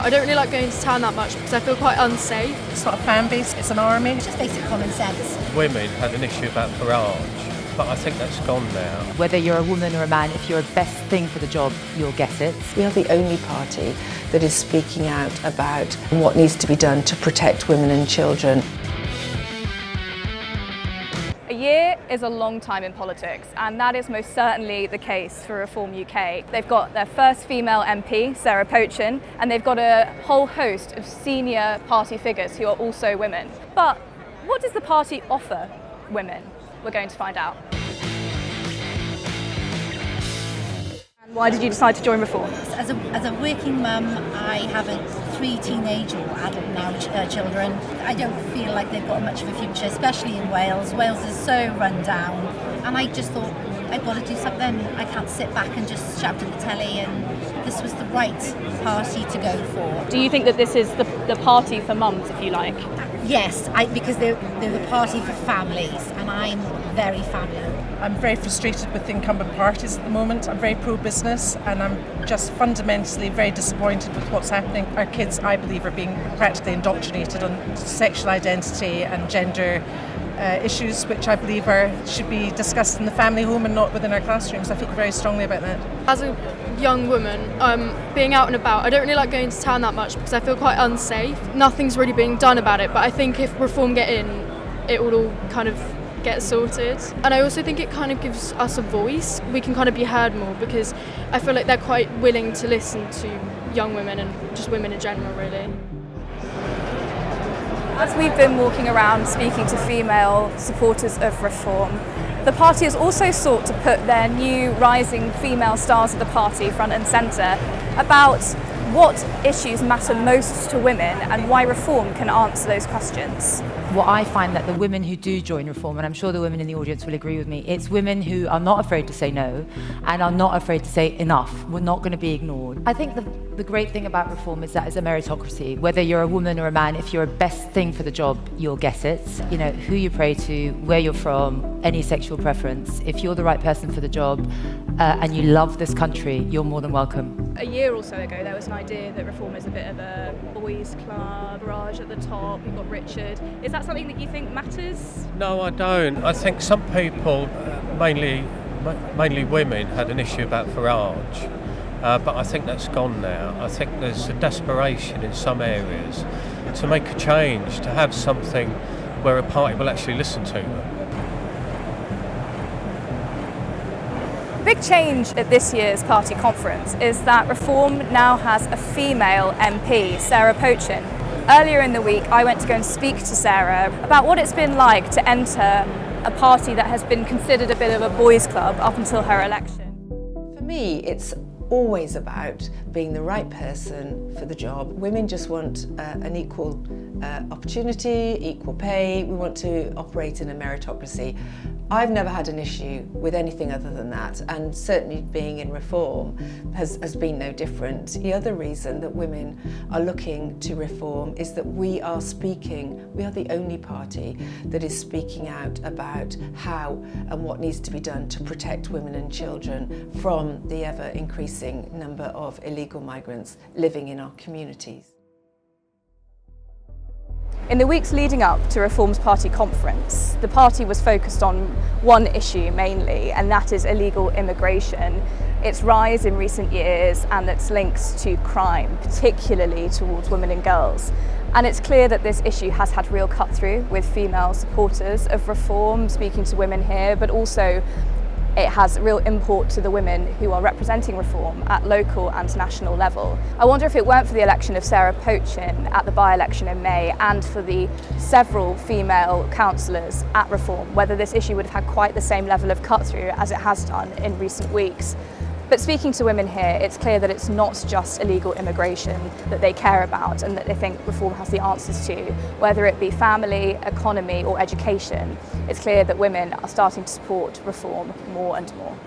I don't really like going to town that much because I feel quite unsafe. It's not a fan base, it's an army. It's just basic common sense. Women had an issue about barrage, but I think that's gone now. Whether you're a woman or a man, if you're a best thing for the job, you'll get it. We are the only party that is speaking out about what needs to be done to protect women and children. A year is a long time in politics, and that is most certainly the case for ReformUK. They've got their first female MP, Sarah Pochin, and they've got a whole host of senior party figures who are also women. But what does the party offer women? We're going to find out. And why did you decide to join Reform? As a working mum, I have 3 teenage or adult now children. I don't feel like they've got much of a future, especially in Wales. Wales is so run down, and I just thought, I've got to do something. I can't sit back and just shout at the telly, and this was the right party to go for. Do you think that this is the party for mums, if you like? Yes, because they're the party for families, and I'm very family. I'm very frustrated with the incumbent parties at the moment. I'm very pro-business, and I'm just fundamentally very disappointed with what's happening. Our kids, I believe, are being practically indoctrinated on sexual identity and gender issues, which I believe should be discussed in the family home and not within our classrooms. I feel very strongly about that. As a young woman, being out and about, I don't really like going to town that much because I feel quite unsafe. Nothing's really being done about it, but I think if Reform get in, it will all kind of get sorted. And I also think it kind of gives us a voice. We can kind of be heard more because I feel like they're quite willing to listen to young women and just women in general, really. As we've been walking around speaking to female supporters of Reform, the party has also sought to put their new rising female stars of the party front and centre about what issues matter most to women and why Reform can answer those questions. What I find that the women who do join Reform, and I'm sure the women in the audience will agree with me, it's women who are not afraid to say no and are not afraid to say enough. We're not going to be ignored. I think the great thing about Reform is that it's a meritocracy. Whether you're a woman or a man, if you're a best thing for the job, you'll get it. You know, who you pray to, where you're from, any sexual preference. If you're the right person for the job and you love this country, you're more than welcome. A year or so ago, there was an idea that Reform is a bit of a boys' club, Raj at the top, you've got Richard. Is that something that you think matters? No, I don't. I think some people, mainly women, had an issue about barrage, but I think that's gone now. I think there's a desperation in some areas to make a change, to have something where a party will actually listen to them. The big change at this year's party conference is that Reform now has a female MP, Sarah Pochin. Earlier in the week, I went to go and speak to Sarah about what it's been like to enter a party that has been considered a bit of a boys' club up until her election. For me, it's always about being the right person for the job. Women just want an equal opportunity, equal pay. We want to operate in a meritocracy. I've never had an issue with anything other than that, and certainly being in Reform has been no different. The other reason that women are looking to Reform is that we are the only party that is speaking out about how and what needs to be done to protect women and children from the ever increasing number of illegal migrants living in our communities. In the weeks leading up to Reform's party conference, the party was focused on one issue mainly, and that is illegal immigration, its rise in recent years and its links to crime, particularly towards women and girls. And it's clear that this issue has had real cut-through with female supporters of Reform, speaking to women here, but also it has real import to the women who are representing Reform at local and national level. I wonder if it weren't for the election of Sarah Pochin at the by-election in May and for the several female councillors at Reform, whether this issue would have had quite the same level of cut-through as it has done in recent weeks. But speaking to women here, it's clear that it's not just illegal immigration that they care about and that they think Reform has the answers to, whether it be family, economy or education. It's clear that women are starting to support Reform more and more.